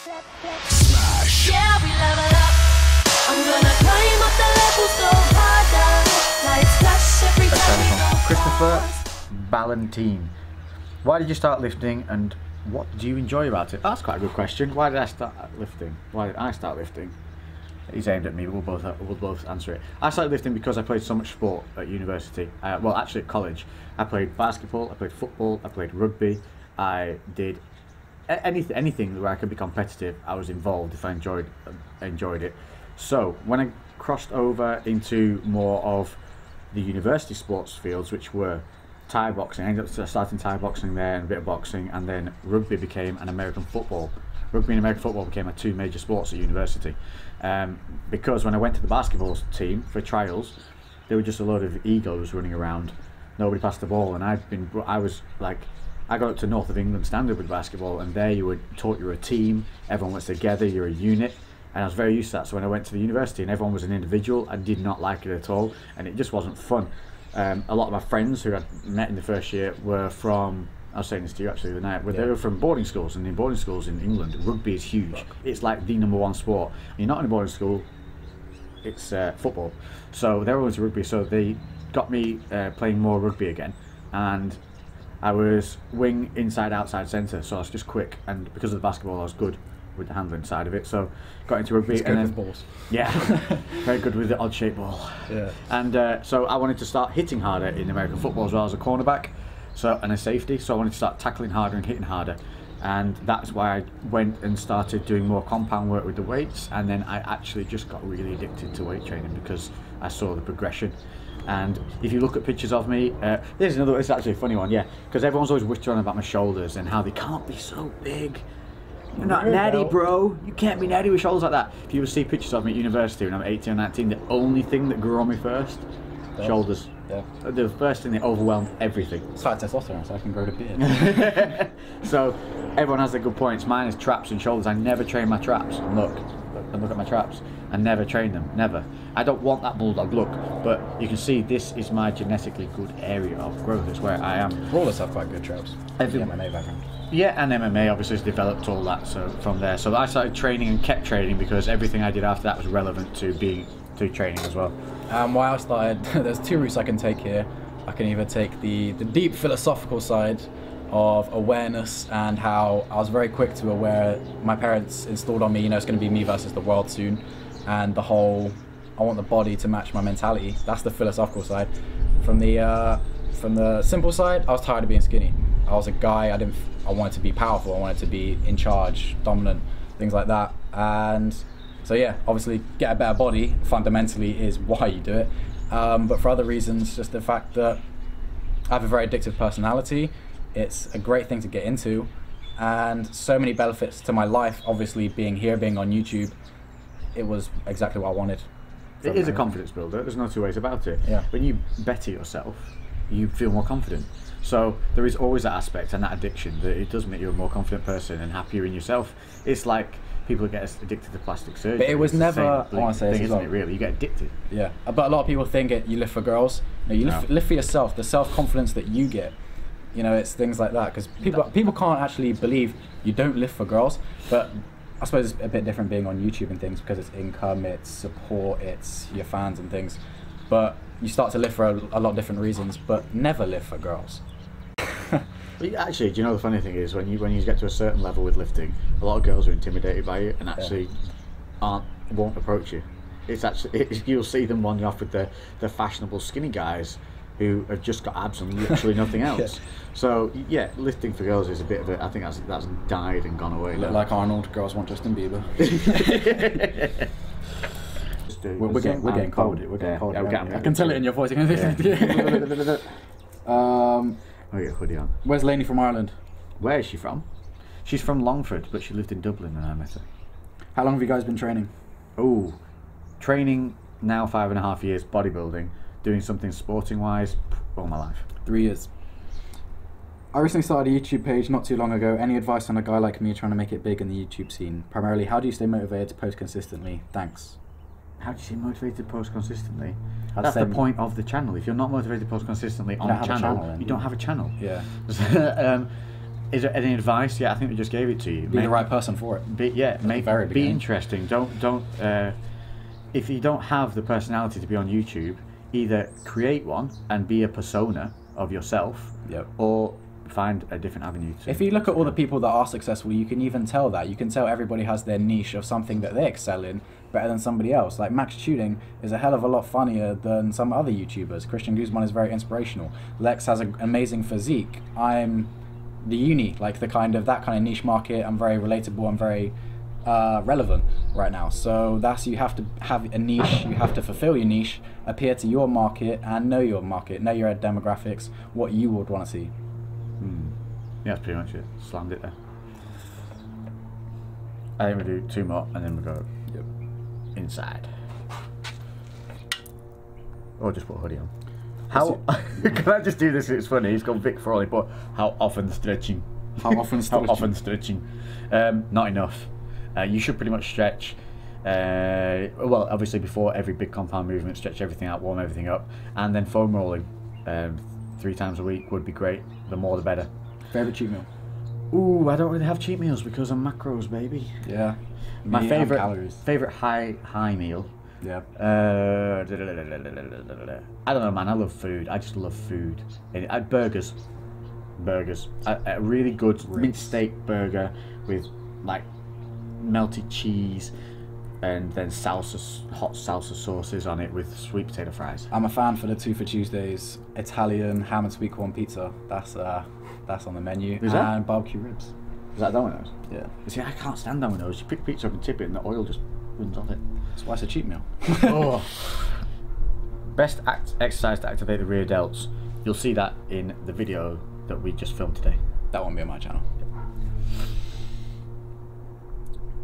Smash. Yeah, we level up. I'm gonna climb up the levels, go harder. Lights flash every time we go Christopher forward. Ballantine. Why did you start lifting and what do you enjoy about it? That's quite a good question. Why did I start lifting? Why did I start lifting? He's aimed at me, but we'll both answer it. I started lifting because I played so much sport at university. Well, actually at college. I played basketball, I played football, I played rugby. I did anything where I could be competitive. I was involved if I enjoyed it. So when I crossed over into more of the university sports fields, which were Thai boxing, I ended up starting Thai boxing there and a bit of boxing, and then rugby became an American football. Rugby and American football became my two major sports at university. Because when I went to the basketball team for trials, there were just a load of egos running around. Nobody passed the ball, and I got up to North of England standard with basketball, and there you were taught you're a team, everyone was together, you're a unit, and I was very used to that. So when I went to the university and everyone was an individual, I did not like it at all, and it just wasn't fun. A lot of my friends who I'd met in the first year were from, I was saying this to you actually the night, they were from boarding schools, and in boarding schools in England, rugby is huge. It's like the #1 sport. You're not in a boarding school, it's football. So they're always rugby, so they got me playing more rugby again, and I was wing, inside, outside, centre, so I was just quick, and because of the basketball I was good with the handling side of it, so got into rugby. It's good with balls. Yeah, very good with the odd shaped ball. Yeah. And so I wanted to start hitting harder in American football as well as a cornerback, and a safety, so I wanted to start tackling harder and hitting harder, and that's why I went and started doing more compound work with the weights, and then I actually just got really addicted to weight training because I saw the progression. And if you look at pictures of me, this is actually a funny one, yeah, because everyone's always whittering about my shoulders and how they can't be so big. You're not natty, bro. You can't be natty with shoulders like that. If you ever see pictures of me at university when I'm 18 or 19, the only thing that grew on me first, shoulders. Yeah. The first thing that overwhelmed everything. It's high testosterone, so I can grow the beard. So everyone has their good points. Mine is traps and shoulders. I never train my traps. Look at my traps. I never train them, never. I don't want that bulldog look, but you can see this is my genetically good area of growth. It's where I am. Rollers have quite good traps. MMA background. Yeah, and MMA obviously has developed all that from there. So I started training and kept training because everything I did after that was relevant to training as well. Why I started, there's two routes I can take here. I can either take the deep philosophical side of awareness and how I was very quick to aware my parents installed on me, it's going to be me versus the world soon, and the whole I want the body to match my mentality. That's the philosophical side. From the simple side, I was tired of being skinny. I was a guy, I wanted to be powerful, I wanted to be in charge, dominant, things like that. And so yeah, obviously get a better body fundamentally is why you do it. But for other reasons, just the fact that I have a very addictive personality, it's a great thing to get into, and so many benefits to my life. Obviously being here, being on YouTube, it was exactly what I wanted. It is a confidence builder, there's no two ways about it. Yeah. When you better yourself, you feel more confident. So there is always that aspect and that addiction that it does make you a more confident person and happier in yourself. It's like people get addicted to plastic surgery. But it was never, I want to say, isn't it? Really, you get addicted. Yeah, but a lot of people think you live for girls. No, you live for yourself. The self-confidence that you get, it's things like that. Because people can't actually believe you don't live for girls. But I suppose it's a bit different being on YouTube and things because it's income, it's support, it's your fans and things. But you start to live for a lot of different reasons, but never live for girls. Actually, do you know the funny thing is when you get to a certain level with lifting, a lot of girls are intimidated by it and actually won't approach you. It's actually you'll see them wandering off with the fashionable skinny guys who have just got abs and literally nothing else. So yeah, lifting for girls is a bit of I think that's died and gone away. Look like Arnold, girls want Justin Bieber. We're getting cold. We're getting cold. I can tell it in your voice. Oh yeah, hoodie on. Where's Lainey from Ireland? Where is she from? She's from Longford, but she lived in Dublin when I met her. How long have you guys been training? Oh, training now 5.5 years, bodybuilding, doing something sporting wise all my life. 3 years. I recently started a YouTube page not too long ago. Any advice on a guy like me trying to make it big in the YouTube scene? Primarily, how do you stay motivated to post consistently? Thanks. How do you stay motivated to post consistently? That's the point of the channel. If you're not motivated to post consistently on a channel, you don't have a channel. Yeah. Is there any advice? Yeah, I think we just gave it to you. Be the right person for it. Be interesting. Don't. If you don't have the personality to be on YouTube, either create one and be a persona of yourself, or find a different avenue. If you look at all the people that are successful, you can even tell that. You can tell everybody has their niche of something that they excel in better than somebody else. Like Max Shooting is a hell of a lot funnier than some other YouTubers. Christian Guzman is very inspirational. Lex has an amazing physique. I'm the uni, like that kind of niche market. I'm very relatable. I'm very relevant right now. So you have to have a niche. You have to fulfill your niche, appear to your market, and know your market, know your demographics, what you would want to see. Yeah, that's pretty much it. Slammed it there. I think we do 2 more and then we go inside. Or just put a hoodie on. How can I just do this? It's funny. He's gone Vic Frawley, but how often stretching? How often stretching? How often stretching? Not enough. You should pretty much stretch. Well, obviously before every big compound movement, stretch everything out, warm everything up, and then foam rolling 3 times a week would be great. The more the better. Favorite cheat meal? Ooh, I don't really have cheat meals because I'm macros, baby. Yeah. My favorite high meal. Yeah. I don't know, man. I love food. I just love food. Burgers. A really good mint steak burger with like melted cheese and then hot salsa sauces on it with sweet potato fries. I'm a fan for the 2 for Tuesdays. Italian ham and sweet corn pizza. That's on the menu. Is that? And barbecue ribs. Is that Domino's? Yeah. You see, I can't stand Domino's. You pick pizza up and tip it and the oil just runs off it. That's why it's a cheat meal. Oh. Best exercise to activate the rear delts. You'll see that in the video that we just filmed today. That won't be on my channel.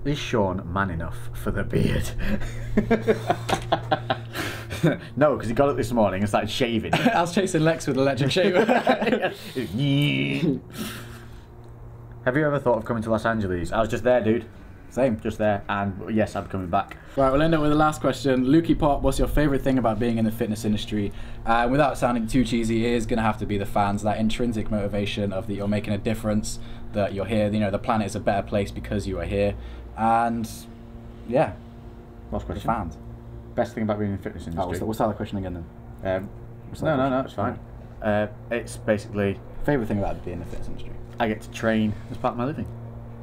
Is Sean man enough for the beard? No, because he got up this morning and started shaving. I was chasing Lex with an electric shaver. Have you ever thought of coming to Los Angeles? I was just there, dude. Same. Just there, and yes, I'm coming back. Right, we'll end up with the last question. Lukey Pop, what's your favourite thing about being in the fitness industry? Without sounding too cheesy, it is going to have to be the fans, that intrinsic motivation of that you're making a difference, that you're here, you know, the planet is a better place because you are here. And, yeah. Last question. The fans. Best thing about being in the fitness industry? What's the other question again then? No, it's fine. It's basically... Favourite thing about being in the fitness industry? I get to train as part of my living.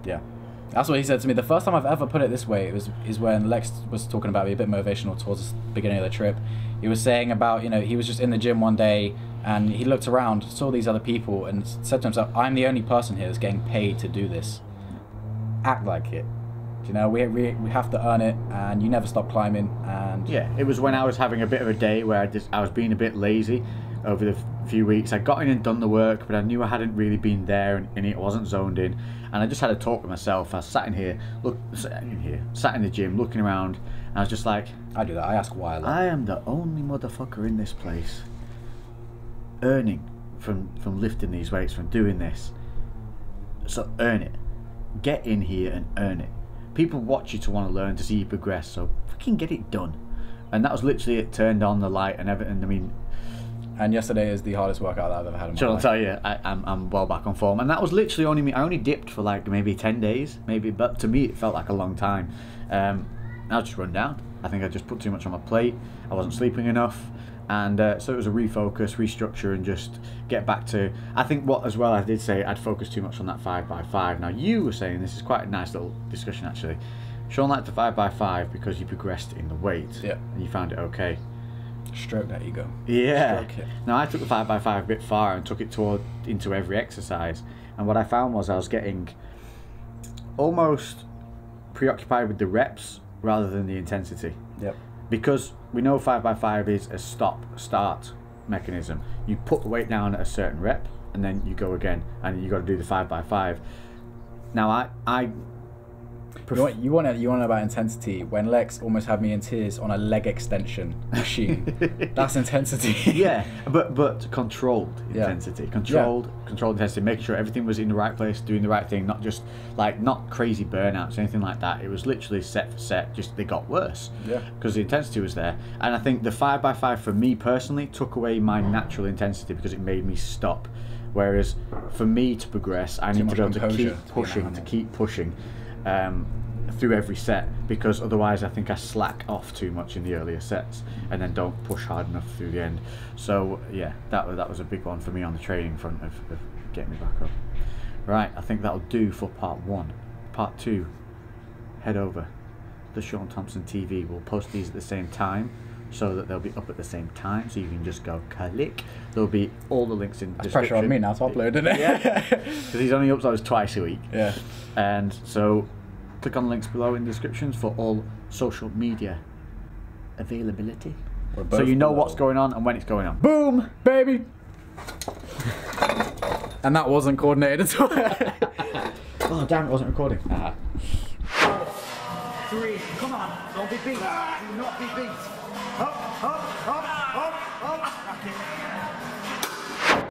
Yeah. That's what he said to me. The first time I've ever put it this way is when Lex was talking about me, a bit motivational towards the beginning of the trip. He was saying about, you know, he was just in the gym one day and he looked around, saw these other people and said to himself, I'm the only person here that's getting paid to do this. Act like it. You know, we have to earn it, and you never stop climbing. And yeah, it was when I was having a bit of a day where I was being a bit lazy over the few weeks. I got in and done the work, but I knew I hadn't really been there and it wasn't zoned in. And I just had a talk with myself. I sat in the gym, looking around, and I was just like, I do that. I ask why a lot. I am the only motherfucker in this place earning from lifting these weights, from doing this. So earn it. Get in here and earn it. People watch you to want to learn, to see you progress, so fucking get it done. And that was literally it. Turned on the light and everything. I mean, and yesterday is the hardest workout that I've ever had in my life. I'll tell you, I'm well back on form. And that was literally only me. I only dipped for like maybe 10 days, maybe, but to me it felt like a long time. I was just run down. I think I just put too much on my plate. I wasn't sleeping enough. And so it was a refocus, restructure, and just get back to... I think what as well I did say, I'd focused too much on that 5x5. Now you were saying, this is quite a nice little discussion actually, Sean liked the 5x5 because you progressed in the weight. Yeah. And you found it okay. Stroke that ego. Yeah. Stroke it. Now I took the 5x5 a bit far and took it into every exercise. And what I found was I was getting almost preoccupied with the reps rather than the intensity. Yep. Because we know 5x5 is a start mechanism. You put the weight down at a certain rep and then you go again, and you got to do the 5x5. Now you want to know about intensity? When Lex almost had me in tears on a leg extension machine. That's intensity. Yeah, but controlled intensity. Controlled intensity, making sure everything was in the right place, doing the right thing, not just like not crazy burnouts, anything like that. It was literally set for set, just they got worse. Yeah. Because the intensity was there. And I think the 5x5 for me personally took away my natural intensity because it made me stop Whereas for me to progress, I need to be able to keep pushing through every set, because otherwise I think I slack off too much in the earlier sets and then don't push hard enough through the end. So yeah, that was a big one for me on the training front of getting me back up. Right, I think that'll do for part 1. Part 2, head over the Sean Thompson TV. We'll post these at the same time so that they'll be up at the same time, so you can just go click. There'll be all the links in the description. Pressure on me now to upload, isn't it? Yeah, because he's only uploads twice a week. Yeah. And so click on the links below in the descriptions for all social media availability, so you know what's going on and when it's going on. Boom, baby. And that wasn't coordinated at all. Oh damn, it wasn't recording. 4, 3, come on, don't be beat. Do not be beat. Up, up, up, up, up.